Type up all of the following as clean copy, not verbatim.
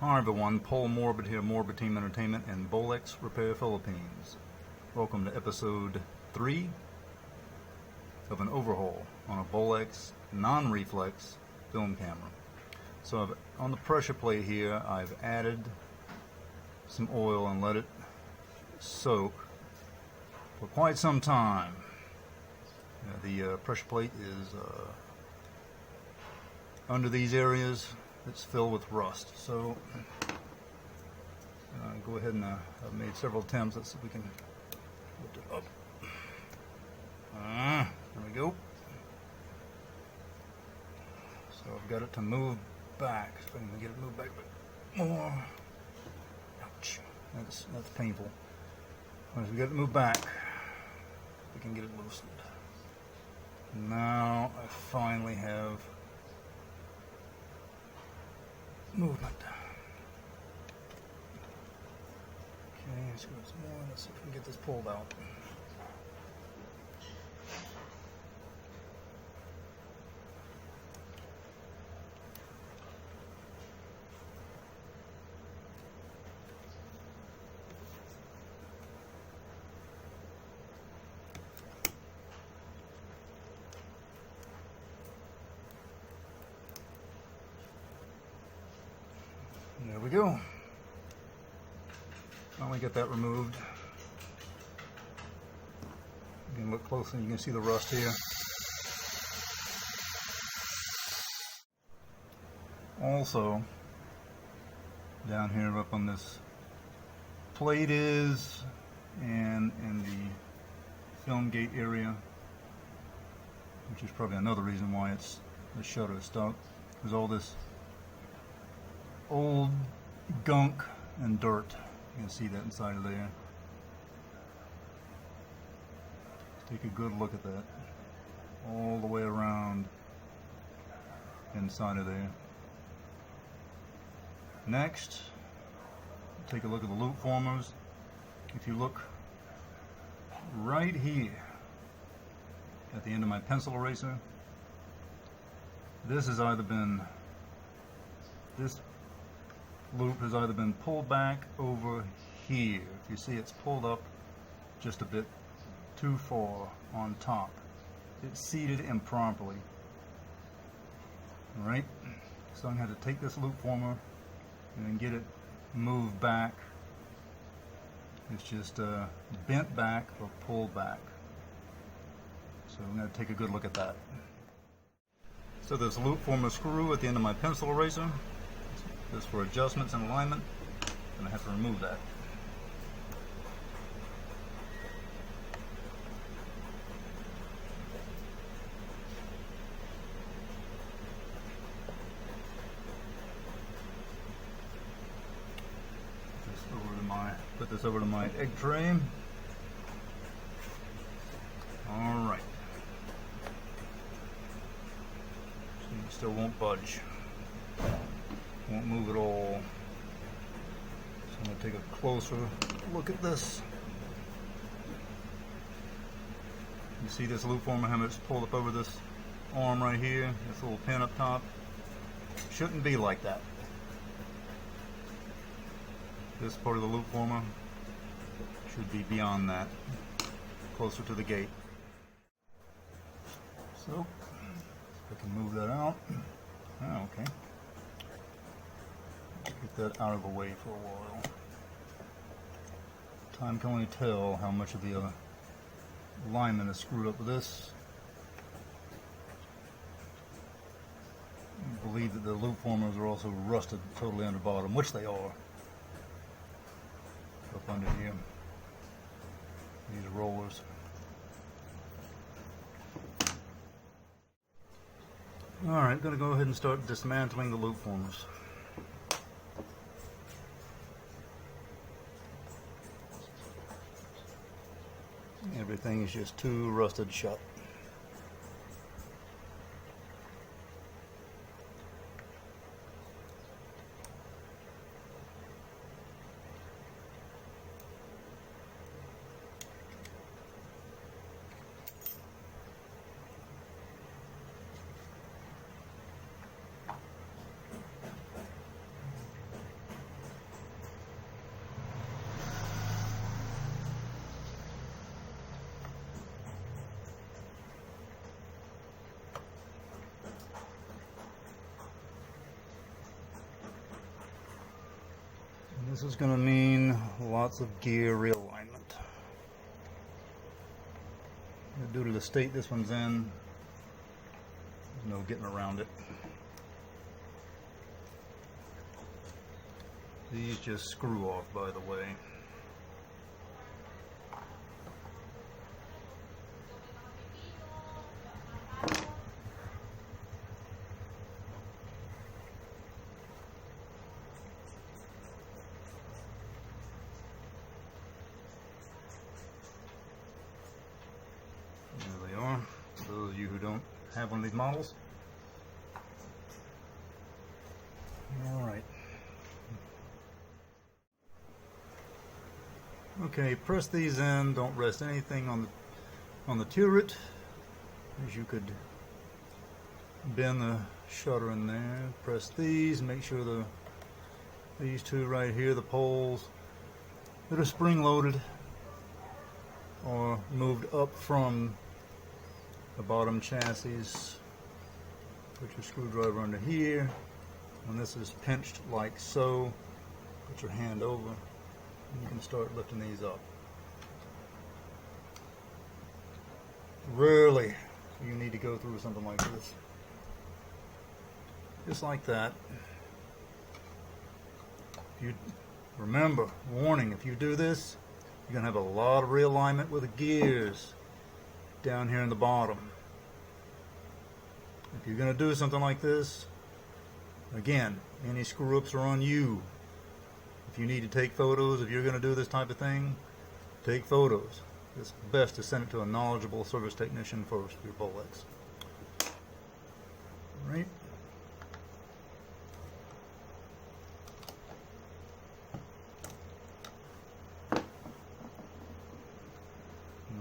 Hi everyone, Paul Morbid here, Morbid Team Entertainment and Bolex Repair Philippines. Welcome to episode 3 of an overhaul on a Bolex Non-Reflex film camera. So on the pressure plate here, I've added some oil and let it soak for quite some time. The pressure plate is under these areas. It's filled with rust. So go ahead and I've made several attempts. Let's see if we can lift it up. There we go. So I've got it to move back. So I'm going to get it moved back a bit more. Ouch. That's painful. Once we get it moved back, we can get it loosened. Now I finally have movement. Okay, let's go some more. Let's see if we can get this pulled out. There we go. Finally get that removed. You can look closely, you can see the rust here. Also, down here up on this plate is, and in the film gate area, which is probably another reason why the shutter is stuck, there's all this old gunk and dirt. You can see that inside of there. Take a good look at that. All the way around inside of there. Next, take a look at the loop formers. If you look right here at the end of my pencil eraser, this loop has either been pulled back over here. If you see, it's pulled up just a bit too far on top. It's seated improperly. Alright, so I'm going to have to take this loop former and then get it moved back. It's just bent back or pulled back. So I'm going to take a good look at that. So this loop former screw at the end of my pencil eraser. This for adjustments and alignment, and I have to remove that. Put this over to my egg tray. All right. So it still won't budge. Won't move at all. So I'm going to take a closer look at this. You see this loop former, how it's pulled up over this arm right here, this little pin up top. Shouldn't be like that. This part of the loop former should be beyond that, closer to the gate. So I can move that out. Oh, okay. Get that out of the way for a while. Time can only tell how much of the alignment is screwed up with this. I believe that the loop formers are also rusted totally under bottom, which they are. Up under here, these rollers. Alright, I'm going to go ahead and start dismantling the loop formers. Everything is just too rusted shut. This is going to mean lots of gear realignment. Due to the state this one's in, there's no getting around it. These just screw off, by the way. There they are, for those of you who don't have one of these models. Alright. Okay, press these in, don't rest anything on the turret, as you could bend the shutter in there. Press these, make sure these two right here, the poles that are spring loaded, are moved up from the bottom chassis. Put your screwdriver under here. When this is pinched like so, put your hand over and you can start lifting these up. Rarely you need to go through something like this. Just like that. You remember, warning, if you do this, you're going to have a lot of realignment with the gears down here in the bottom. If you're going to do something like this, again, any screw ups are on you. If you need to take photos, if you're going to do this type of thing, take photos. It's best to send it to a knowledgeable service technician first for your Bolex. Alright.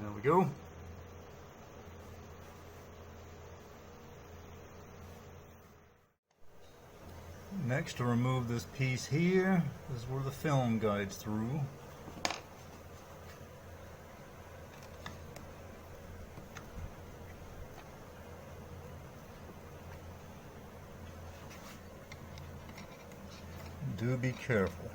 There we go. Next, to remove this piece here, this is where the film guides through. Do be careful.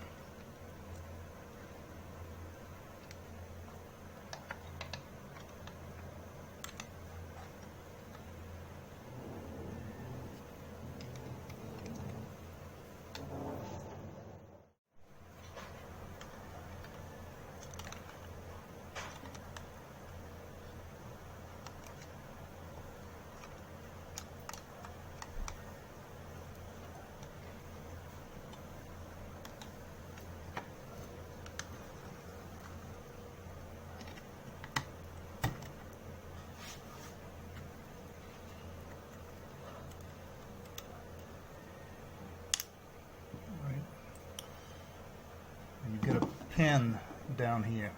You get a pin down here,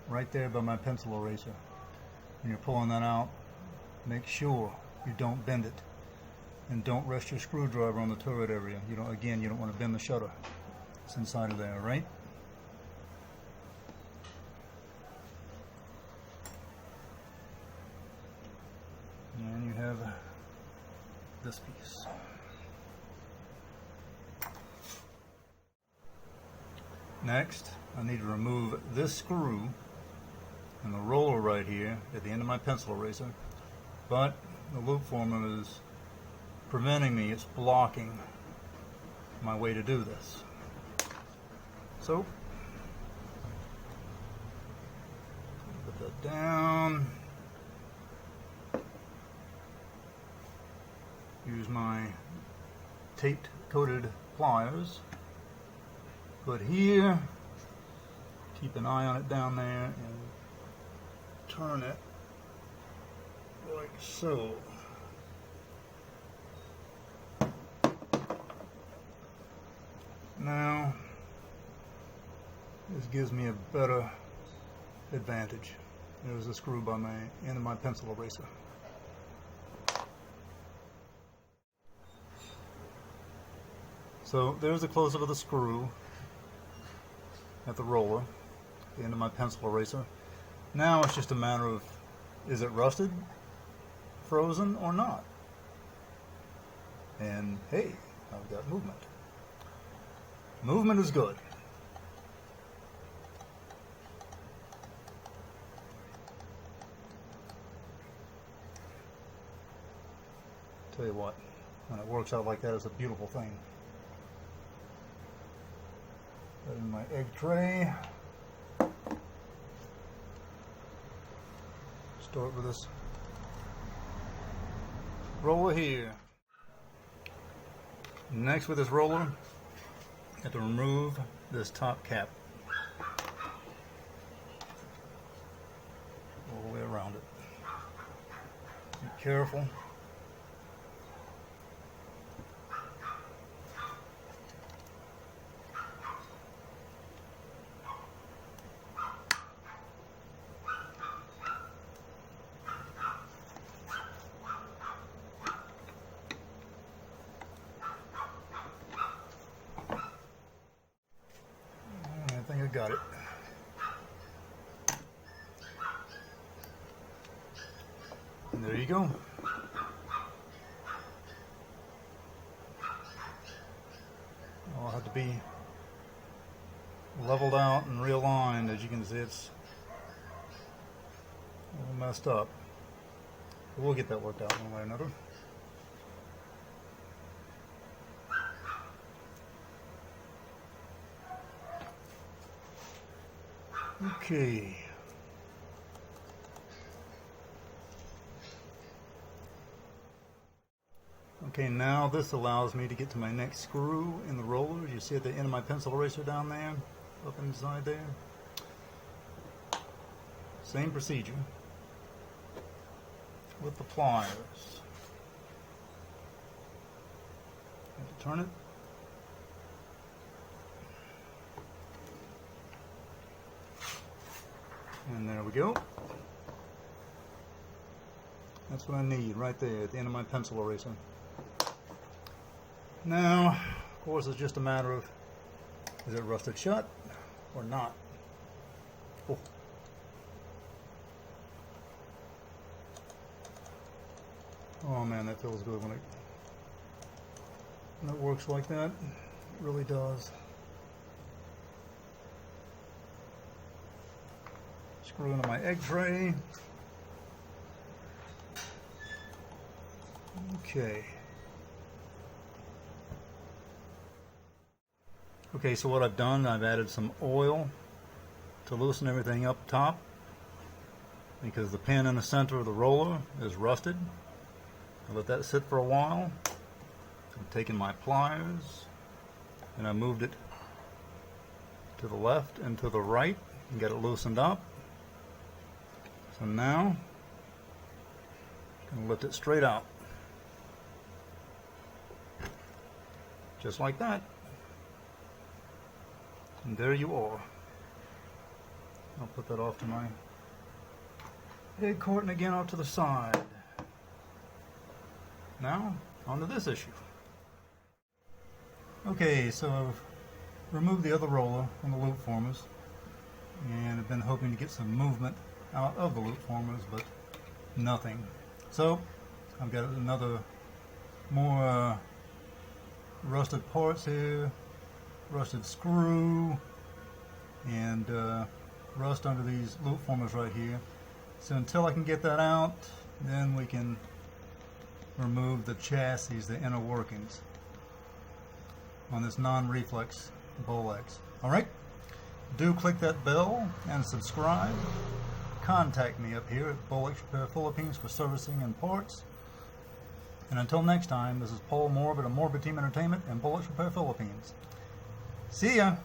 right there by my pencil eraser. When you're pulling that out, make sure you don't bend it, and don't rest your screwdriver on the turret area. You don't want to bend the shutter. It's inside of there, right? And you have this piece. Next, I need to remove this screw and the roller right here at the end of my pencil eraser, but the loop former is preventing me. It's blocking my way to do this. So, put that down. Use my taped coated pliers. Put here, keep an eye on it down there, and turn it like so. Now, this gives me a better advantage. There's a screw by my end of my pencil eraser. So there's a close-up of the screw at the roller, the end of my pencil eraser. Now it's just a matter of, is it rusted, frozen, or not? And hey, I've got movement. Movement is good. Tell you what, when it works out like that, it's a beautiful thing. Put in my egg tray. Start with this roller here. Next, with this roller, I have to remove this top cap all the way around it. Be careful. I think I got it. And there you go. I'll have to be leveled out and realigned. As you can see, it's a little messed up. But we'll get that worked out one way or another. Okay. Okay, now this allows me to get to my next screw in the roller. You see at the end of my pencil eraser down there, up inside there. Same procedure with the pliers. Have to turn it. And there we go. That's what I need right there at the end of my pencil eraser. Now, of course, it's just a matter of, is it rusted shut or not? Oh. Oh man, that feels good when it works like that. It really does. Screw into my egg tray. Okay. Okay, so what I've done, I've added some oil to loosen everything up top because the pin in the center of the roller is rusted. I let that sit for a while. I'm taking my pliers and I moved it to the left and to the right and get it loosened up. So now I'm going to lift it straight out. Just like that. And there you are. I'll put that off to my egg carton again off to the side. Now, on to this issue. Okay, so I've removed the other roller from the loop formers and I've been hoping to get some movement out of the loop formers, but nothing. So I've got another more rusted parts here, rusted screw, and rust under these loop formers right here. So until I can get that out, then we can remove the chassis, the inner workings on this non-reflex Bolex. Alright, do click that bell and subscribe. Contact me up here at Bolex Repair Philippines for servicing and parts. And until next time, this is Paul Morbid of Morbid Team Entertainment and Bolex Repair Philippines. See ya!